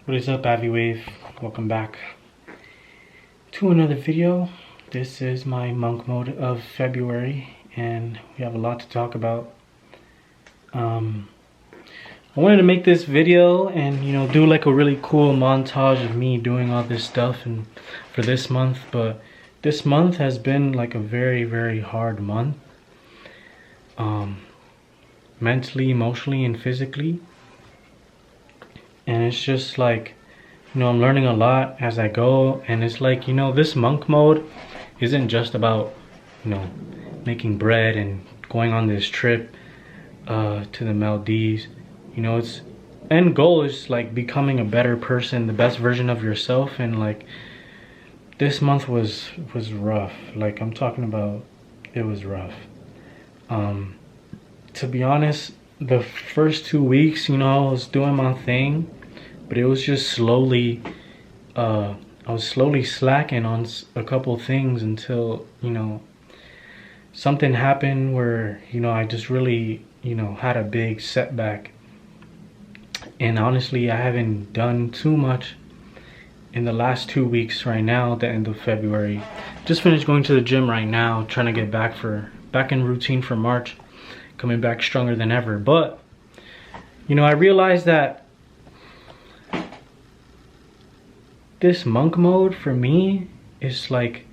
What is up, Wave? Welcome back to another video. This is my monk mode of February and we have a lot to talk about. I wanted to make this video and do like a really cool montage of me doing all this stuff and for this month, but this month has been like a very hard month, mentally, emotionally, and physically. And it's just like, I'm learning a lot as I go. And it's like, this monk mode isn't just about, making bread and going on this trip to the Maldives. Its end goal is like becoming a better person, the best version of yourself. And like, this month was rough. Like, I'm talking about, it was rough. To be honest, the first 2 weeks, I was doing my thing, but it was just slowly, I was slowly slacking on a couple things until, something happened where, I just really, had a big setback. And honestly, I haven't done too much in the last 2 weeks right now, at the end of February. Just finished going to the gym right now, trying to get back in routine for March. Coming back stronger than ever. But I realized that this monk mode for me is like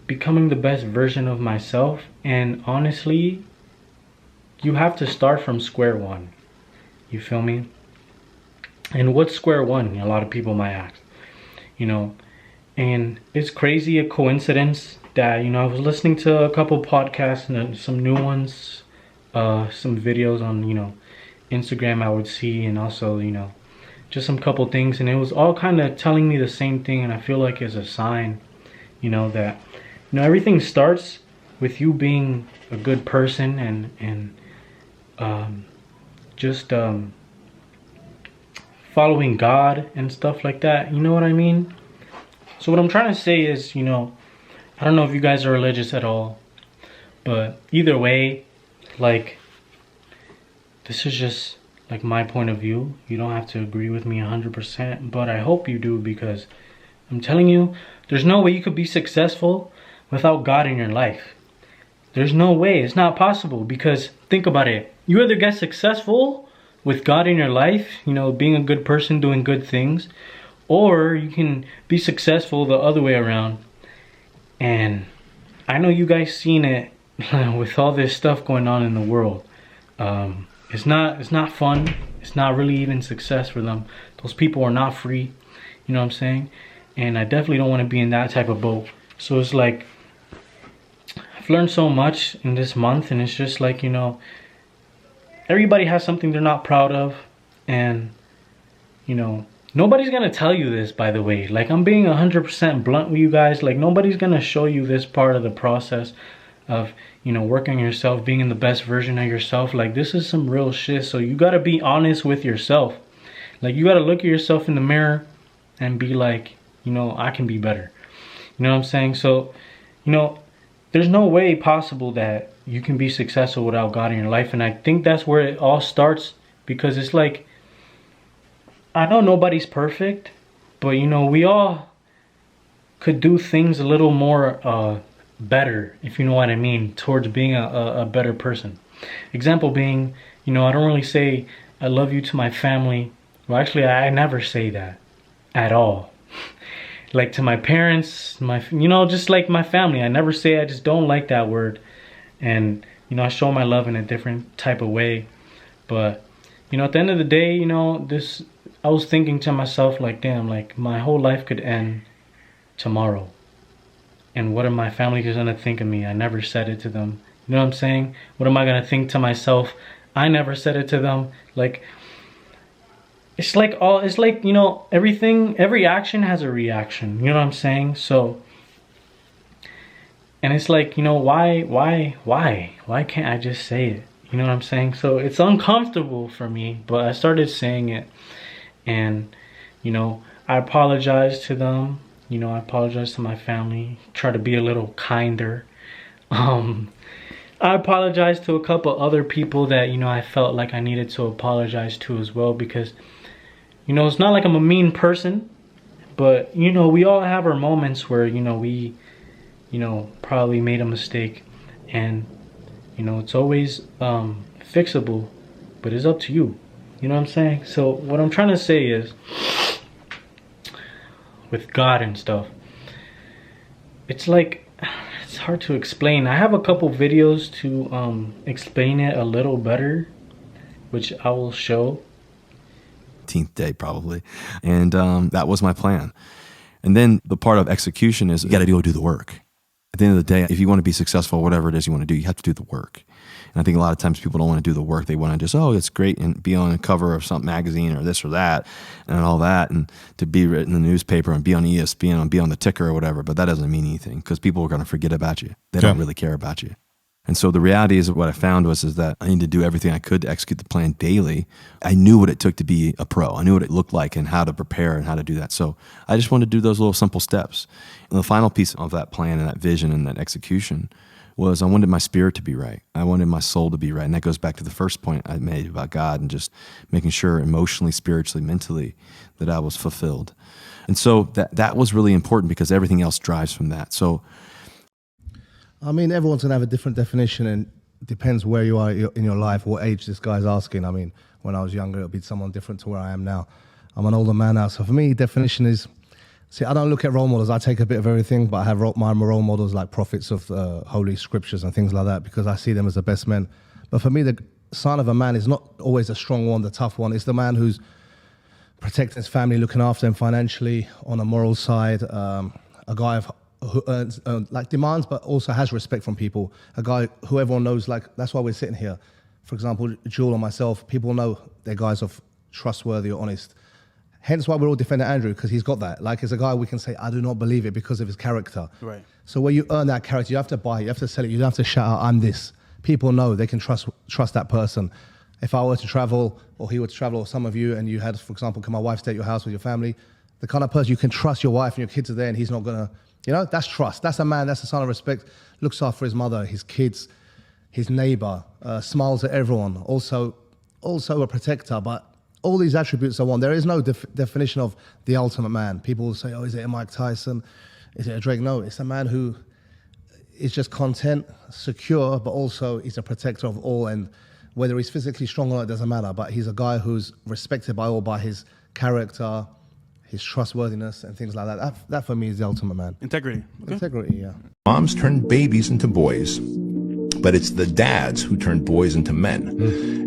becoming the best version of myself. And honestly, you have to start from square one. You feel me? And what's square one? A lot of people might ask. And it's crazy a coincidence that I was listening to a couple podcasts and some new ones, some videos on Instagram I would see, and also just some couple things, and it was all kind of telling me the same thing. And I feel like it's a sign that everything starts with you being a good person and just following God and stuff like that. You know what I mean? So what I'm trying to say is, I don't know if you guys are religious at all, but either way, like, this is just like my point of view. You don't have to agree with me 100%, but I hope you do, because I'm telling you, there's no way you could be successful without God in your life. There's no way. It's not possible, because think about it. You either get successful with God in your life, being a good person, doing good things, or you can be successful the other way around. And I know you guys seen it with all this stuff going on in the world. It's not fun. It's not really even success for them. Those people are not free. You know what I'm saying? And I definitely don't want to be in that type of boat. So it's like, I've learned so much in this month, and it's just like, everybody has something they're not proud of. And, nobody's gonna tell you this, by the way. Like, I'm being 100% blunt with you guys. Like, nobody's gonna show you this part of the process of, working on yourself, being in the best version of yourself. Like, this is some real shit. So you gotta be honest with yourself. Like, you gotta look at yourself in the mirror and be like, I can be better. You know what I'm saying? So, there's no way possible that you can be successful without God in your life. And I think that's where it all starts, because it's like, I know nobody's perfect, but we all could do things a little more better, if you know what I mean, towards being a better person. Example being, I don't really say I love you to my family. Well, actually, I never say that at all. Like, to my parents, just like my family, I never say. I just don't like that word. And I show my love in a different type of way. But at the end of the day, I was thinking to myself, like, damn, like, my whole life could end tomorrow. And what are my family gonna think of me? I never said it to them. You know what I'm saying? What am I gonna think to myself? I never said it to them. Like, it's like everything, every action has a reaction. You know what I'm saying? So, and it's like, why can't I just say it? You know what I'm saying? So it's uncomfortable for me, but I started saying it. And, I apologize to them. I apologize to my family. Try to be a little kinder. I apologize to a couple other people that, I felt like I needed to apologize to as well, because You know, it's not like I'm a mean person, but, you know, we all have our moments where, you know, we, you know, probably made a mistake. And, you know, it's always fixable, but it's up to you. You know what I'm saying? So what I'm trying to say is, with God and stuff, it's like, it's hard to explain. I have a couple videos to explain it a little better, which I will show. 10th day probably. And that was my plan. And then the part of execution is you got to go do the work. At the end of the day, if you want to be successful, whatever it is you want to do, you have to do the work. And I think a lot of times people don't want to do the work. They want to just, oh, it's great, and be on a cover of some magazine or this or that and all that, and to be written in the newspaper and be on ESPN and be on the ticker or whatever. But that doesn't mean anything because people are going to forget about you. They don't really care about you. And so the reality is what I found is that I needed to do everything I could to execute the plan daily. I knew what it took to be a pro. I knew what it looked like and how to prepare and how to do that. So I just wanted to do those little simple steps. And the final piece of that plan and that vision and that execution was I wanted my spirit to be right. I wanted my soul to be right. And that goes back to the first point I made about God and just making sure emotionally, spiritually, mentally that I was fulfilled. And so that was really important because everything else drives from that. So I mean, everyone's going to have a different definition, and it depends where you are in your life, what age this guy's asking. I mean, when I was younger, it would be someone different to where I am now. I'm an older man now. So for me, definition is, see, I don't look at role models. I take a bit of everything, but I have my role models like prophets of holy scriptures and things like that because I see them as the best men. But for me, the sign of a man is not always a strong one, the tough one. It's the man who's protecting his family, looking after them financially, on a moral side, a guy who earns, like demands, but also has respect from people. A guy who everyone knows, like, that's why we're sitting here. For example, Jewel or myself, people know they're guys of trustworthy or honest. Hence why we're all defending Andrew, because he's got that. Like, as a guy, we can say, I do not believe it because of his character. Right. So where you earn that character, you have to buy it, you have to sell it, you don't have to shout out, I'm this. People know they can trust that person. If I were to travel, or he were to travel, or some of you, and you had, for example, can my wife stay at your house with your family, the kind of person you can trust your wife and your kids are there and he's not gonna, you know, that's trust. That's a man, that's a sign of respect, looks after his mother, his kids, his neighbor, smiles at everyone, also a protector, but all these attributes are one. There is no definition of the ultimate man. People will say, oh, is it a Mike Tyson? Is it a Drake? No, it's a man who is just content, secure, but also he's a protector of all, and whether he's physically strong or not, it doesn't matter, but he's a guy who's respected by all, by his character, his trustworthiness and things like that. That for me is the ultimate man. Integrity. Okay. Integrity, yeah. Moms turn babies into boys, but it's the dads who turn boys into men.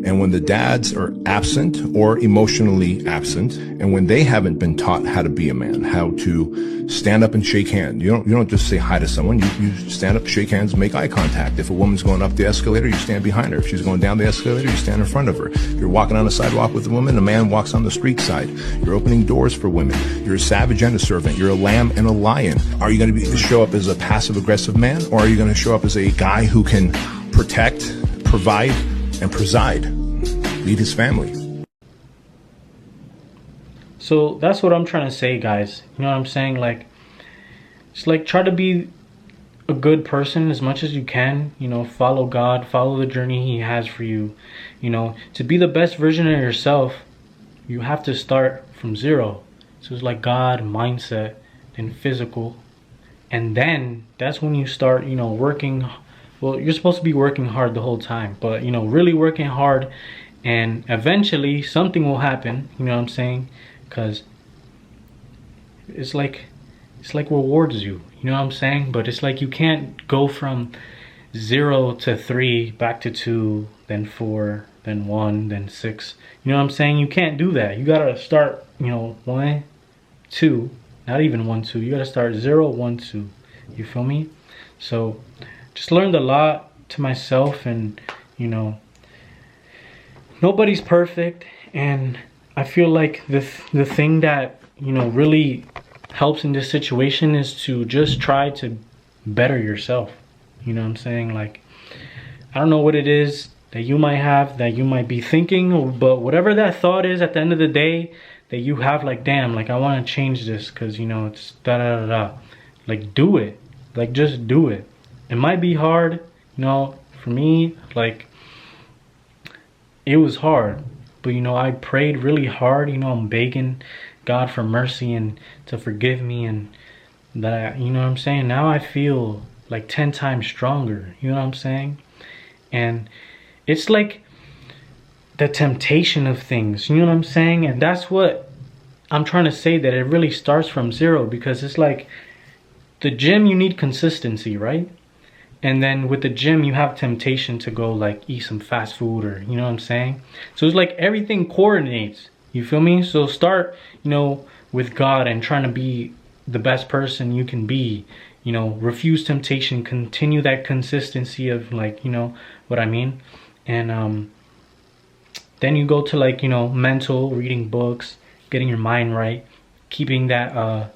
And when the dads are absent or emotionally absent, and when they haven't been taught how to be a man, how to stand up and shake hands, you don't just say hi to someone, you stand up, shake hands, make eye contact. If a woman's going up the escalator, you stand behind her. If she's going down the escalator, you stand in front of her. If you're walking on the sidewalk with a woman, a man walks on the street side. You're opening doors for women. You're a savage and a servant. You're a lamb and a lion. Are you going to show up as a passive-aggressive man, or are you going to show up as a guy who can protect, provide, and preside, lead his family? So that's what I'm trying to say, guys. You know what I'm saying? Like, just like try to be a good person as much as you can. You know, follow God, follow the journey He has for you. You know, to be the best version of yourself, you have to start from zero. So it's like God, mindset, then physical, and then that's when you start, you know, working. Well, you're supposed to be working hard the whole time, but, you know, really working hard, and eventually something will happen, you know what I'm saying? Because it's like rewards you, you know what I'm saying? But it's like you can't go from 0 to 3, back to 2, then 4, then 1, then 6. You know what I'm saying? You can't do that. You gotta start, you know, 1, 2, not even 1, 2. You gotta start 0, 1, 2. You feel me? So just learned a lot to myself, and, you know, nobody's perfect, and I feel like the thing that, you know, really helps in this situation is to just try to better yourself. You know what I'm saying? Like, I don't know what it is that you might have, that you might be thinking, but whatever that thought is at the end of the day that you have, like, damn, like, I want to change this because, you know, it's da-da-da-da. Like, do it. Like, just do it. It might be hard, you know, for me, like, it was hard, But you know, I prayed really hard. You know, I'm begging God for mercy and to forgive me, and that, you know what I'm saying, now I feel like 10 times stronger. You know what I'm saying? And it's like the temptation of things, you know what I'm saying? And that's what I'm trying to say, that it really starts from zero, because it's like the gym, you need consistency, right? And then with the gym, you have temptation to go like eat some fast food, or you know what I'm saying? So it's like everything coordinates, you feel me? So start, you know, with God and trying to be the best person you can be, you know, refuse temptation, continue that consistency of, like, you know what I mean? And then you go to, like, you know, mental, reading books, getting your mind right, keeping that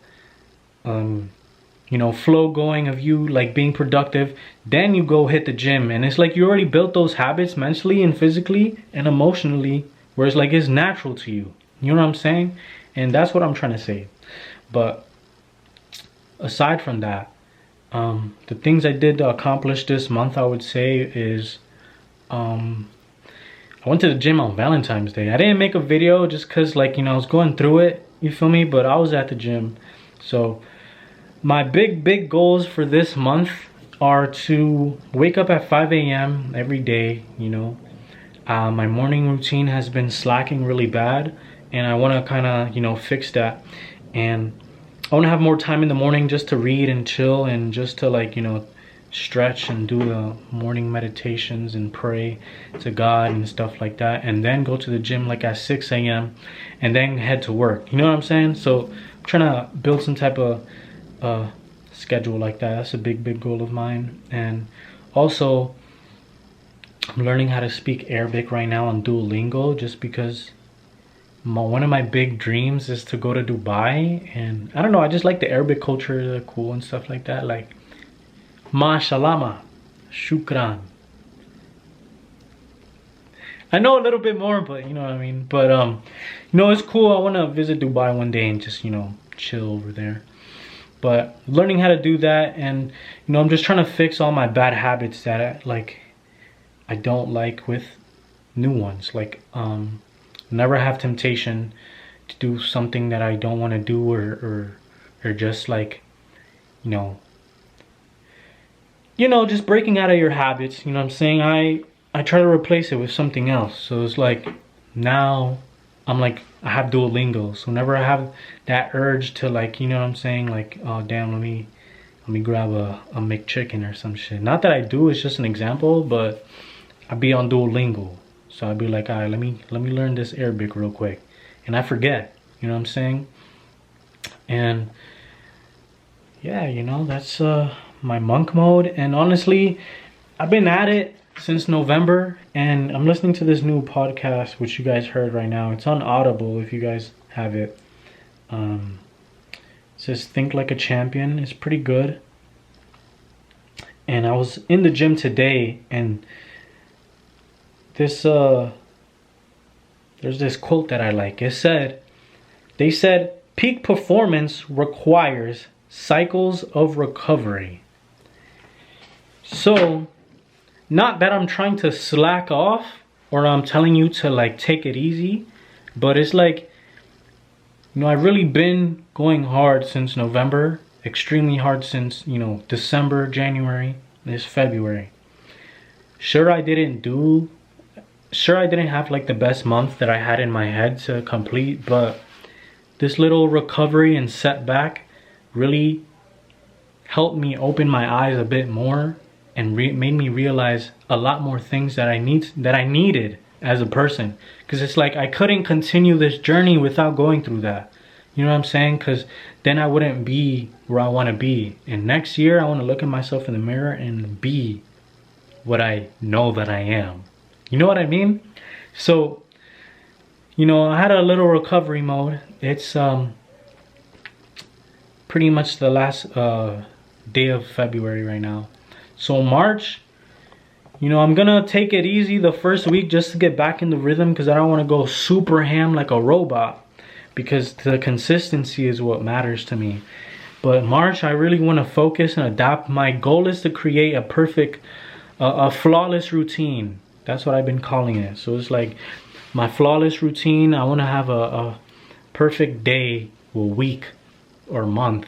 you know, flow going of you, like being productive. Then you go hit the gym, and it's like you already built those habits mentally and physically and emotionally, where it's like it's natural to you. You know what I'm saying? And that's what I'm trying to say. But aside from that, the things I did to accomplish this month, I would say, is I went to the gym on Valentine's Day. I didn't make a video just because, like, you know, I was going through it, you feel me? But I was at the gym. So my big goals for this month are to wake up at 5 a.m. every day, you know. My morning routine has been slacking really bad, and I want to kind of, you know, fix that. And I want to have more time in the morning just to read and chill, and just to, like, you know, stretch and do the morning meditations and pray to God and stuff like that, and then go to the gym like at 6 a.m. and then head to work. You know what I'm saying? So I'm trying to build some type of schedule like that. That's a big goal of mine. And also, I'm learning how to speak Arabic right now on Duolingo, just because one of my big dreams is to go to Dubai. And I don't know, I just like the Arabic culture, they're cool and stuff like that, like mashallah, shukran. I know a little bit more, but you know what I mean. But you know, it's cool. I want to visit Dubai one day and just, you know, chill over there. But learning how to do that, and you know, I'm just trying to fix all my bad habits that I don't like with new ones. Like never have temptation to do something that I don't want to do, or just, like, you know, just breaking out of your habits. You know what I'm saying? I try to replace it with something else. So it's like now I'm like, I have Duolingo, so whenever I have that urge to, like, you know what I'm saying, like, oh damn, let me grab a McChicken or some shit. Not that I do, it's just an example, but I'd be on Duolingo. So I'd be like, all right, let me learn this Arabic real quick. And I forget, you know what I'm saying? And yeah, you know, that's my monk mode. And honestly, I've been at it since November, and I'm listening to this new podcast which you guys heard right now. It's on Audible if you guys have it. It says Think Like a Champion. It's pretty good. And I was in the gym today, and this there's this quote that I like. They said peak performance requires cycles of recovery. So not that I'm trying to slack off, or I'm telling you to, like, take it easy, but it's like, you know, I've really been going hard since November, extremely hard since, you know, December, January, this February. Sure, I didn't have like the best month that I had in my head to complete, but this little recovery and setback really helped me open my eyes a bit more, and made me realize a lot more things that I needed as a person. Because it's like I couldn't continue this journey without going through that. You know what I'm saying? Because then I wouldn't be where I want to be. And next year I want to look at myself in the mirror and be what I know that I am. You know what I mean? So, you know, I had a little recovery mode. It's pretty much the last day of February right now. So March, you know, I'm gonna take it easy the first week just to get back in the rhythm, because I don't want to go super ham like a robot, because the consistency is what matters to me. But March, I really want to focus and adapt. My goal is to create a perfect, a flawless routine. That's what I've been calling it. So it's like my flawless routine. I want to have a perfect day or week or month,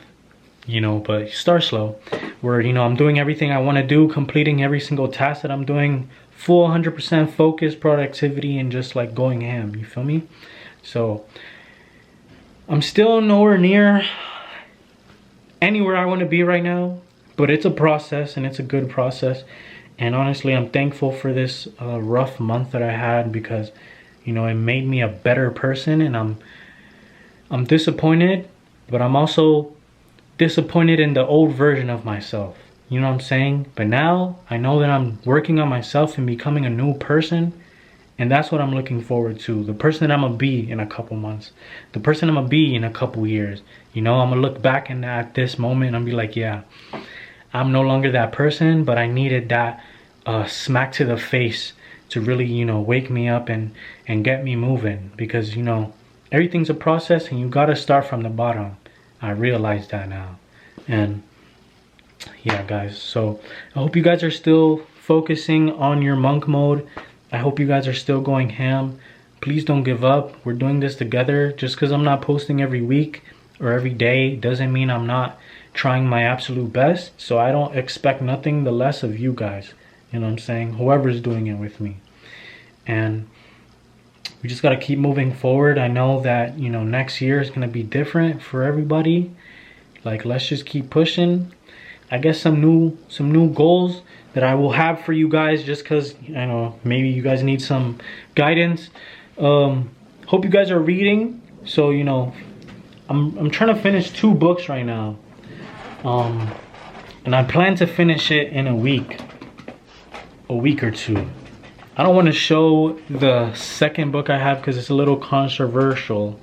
you know, but start slow, where, you know, I'm doing everything I want to do, completing every single task that I'm doing, full 100% focus, productivity, and just like going ham, you feel me? So I'm still nowhere near anywhere I want to be right now, but it's a process, and it's a good process. And honestly, I'm thankful for this rough month that I had, because, you know, it made me a better person. And I'm disappointed, but I'm also disappointed in the old version of myself. You know what I'm saying? But now I know that I'm working on myself and becoming a new person. And that's what I'm looking forward to. The person that I'm gonna be in a couple months. The person I'm gonna be in a couple years. You know, I'm gonna look back at this moment and be like, yeah, I'm no longer that person, but I needed that smack to the face to really, you know, wake me up and get me moving. Because, you know, everything's a process, and you gotta start from the bottom. I realize that now. And yeah, guys, so I hope you guys are still focusing on your monk mode. I hope you guys are still going ham. Please don't give up. We're doing this together. Just because I'm not posting every week or every day doesn't mean I'm not trying my absolute best. So I don't expect nothing the less of you guys. You know what I'm saying? Whoever's doing it with me. And we just got to keep moving forward. I know that, you know, next year is going to be different for everybody. Like, let's just keep pushing. I guess some new goals that I will have for you guys, just because, I know, maybe you guys need some guidance. Hope you guys are reading. So, you know, I'm trying to finish 2 books right now. And I plan to finish it in a week or 2. I don't want to show the second book I have because it's a little controversial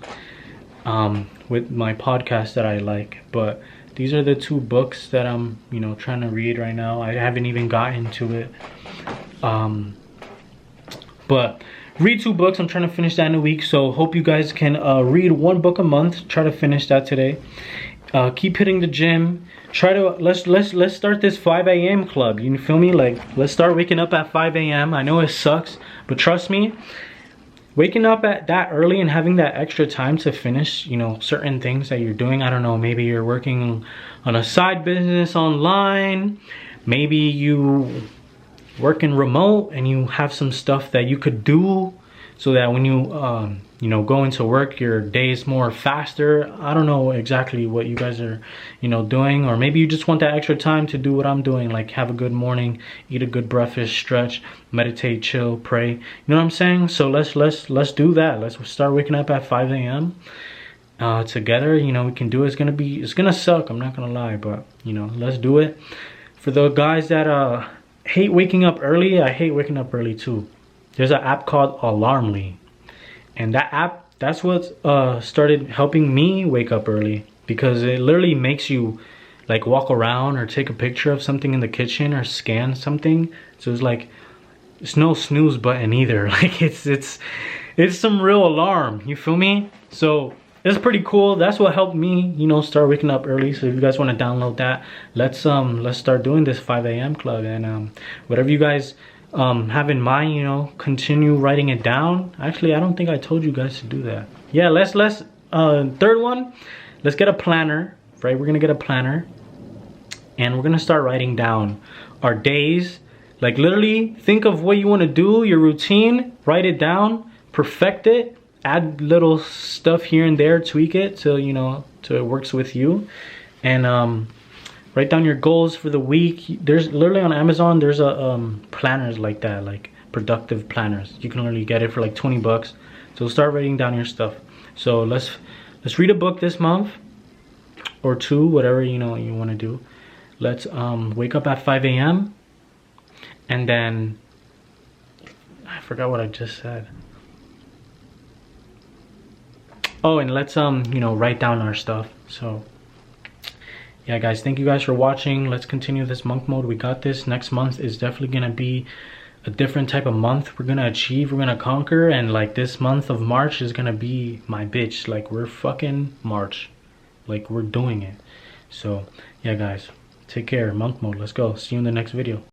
with my podcast that I like. But these are the 2 books that I'm, you know, trying to read right now. I haven't even gotten to it. But read 2 books. I'm trying to finish that in a week. So hope you guys can read 1 book a month. Try to finish that today. Keep hitting the gym. Try to let's start this 5 a.m. club. You feel me? Like, let's start waking up at 5 a.m. I know it sucks, but trust me, waking up at that early and having that extra time to finish, you know, certain things that you're doing. I don't know, maybe you're working on a side business online, maybe you working remote and you have some stuff that you could do so that when you you know, go into work, your day is more faster. I don't know exactly what you guys are, you know, doing. Or maybe you just want that extra time to do what I'm doing, like have a good morning, eat a good breakfast, stretch, meditate, chill, pray. You know what I'm saying? So let's do that. Let's start waking up at 5 a.m. Together. You know, we can do it. It's gonna suck, I'm not gonna lie, but, you know, let's do it. For the guys that hate waking up early, I hate waking up early too. There's an app called Alarmly. And that app, that's what started helping me wake up early, because it literally makes you like walk around or take a picture of something in the kitchen or scan something. So it's like, it's no snooze button either. Like it's some real alarm, you feel me? So it's pretty cool. That's what helped me, you know, start waking up early. So if you guys want to download that, let's start doing this 5 a.m. club. And whatever you guys have in mind, you know, continue writing it down. Actually, I don't think I told you guys to do that. Yeah, let's third one, let's get a planner, right? We're gonna get a planner and we're gonna start writing down our days. Like, literally think of what you want to do, your routine, write it down, perfect it, add little stuff here and there, tweak it till, you know, till it works with you. And write down your goals for the week. There's literally on Amazon, there's a planners like that, like productive planners. You can literally get it for like 20 bucks. So start writing down your stuff. So let's read a book this month or 2, whatever, you know, you want to do. Let's wake up at 5 a.m. and then I forgot what I just said. Oh, and let's you know, write down our stuff. So yeah, guys, thank you guys for watching. Let's continue this monk mode. We got this. Next month is definitely gonna be a different type of month. We're gonna achieve, we're gonna conquer, and like this month of March is gonna be my bitch. Like, we're fucking March. Like, we're doing it. So yeah, guys, take care. Monk mode, let's go. See you in the next video.